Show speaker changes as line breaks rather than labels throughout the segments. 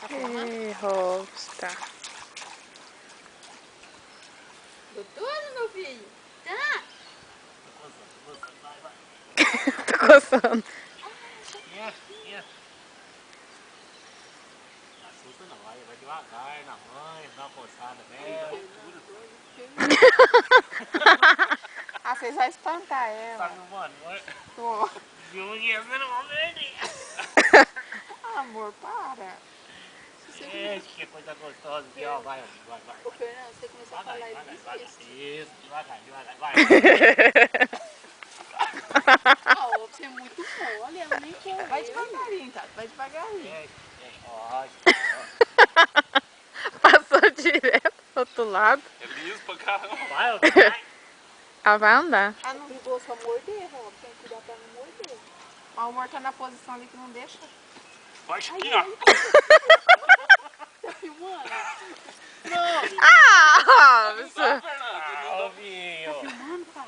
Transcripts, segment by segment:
Ei, Robson.
Doutor, meu filho? Tá?
Tô coçando.
Assusta não, vai devagar na mãe, dá uma coçada nela.
Ah, vocês vão espantar ela.
Sabe, mano?
Tô.
Você não vai perder.
Amor, para.
Que coisa gostosa aqui, ó. Vai.
Ô, Fernando, você começou a falar isso.
Isso, devagar, vai.
Ah, você é muito mole, ela nem quer.
Vai devagarinho, tá? Vai devagarinho.
Ó.
Passou direto pro outro lado.
É liso pra caramba.
Vai.
Ela vai andar.
Ah, não brigou só morder, Rob. Tem que cuidar pra não morder.
O amor tá na posição ali que não deixa.
Vai, Chiquinha.
Tá filmando?
Ah,
Não
Robson.
dá, Fernando.
Ó, Vinho.
Filmando, cara?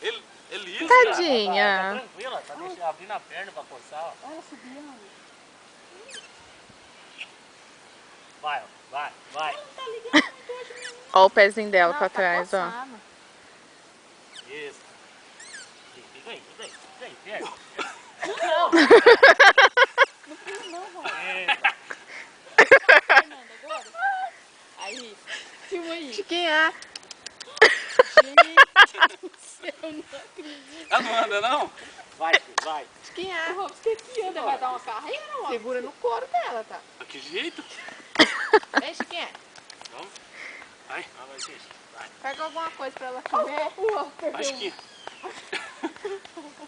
Ele é liso,
Tá
Tadinha.
tranquila, tá deixando abrindo a perna pra coçar, ó.
Olha, subindo.
Vai.
Não tá ligando muito hoje mesmo.
Ó o pezinho dela pra
Tá
trás, ó.
coçando.
Isso. Fica aí, perto.
Não, Rob.
Eita.
Fernando, agora. Aí, filma aí.
Chiquinha.
Gente do céu, não acredito.
Ela não anda, não?
Vai, filho, vai.
Chiquinha.
Rob, você que anda, vai dar uma carreira, Rob?
Segura no couro dela, tá?
De que jeito?
Vem, Chiquinha.
Vamos. Vai.
Vai, gente. Vai.
Pega alguma coisa pra ela comer.
Vai, Chiquinha.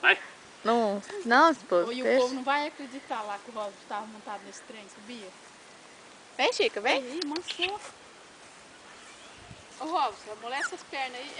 Vai.
Não, esposa.
E o
Deixa.
povo não vai acreditar lá que o Rob estava montado nesse trem, sabia?
Vem, Chica, vem.
Aí, mansou. Ô, Robson, amolece essas pernas aí.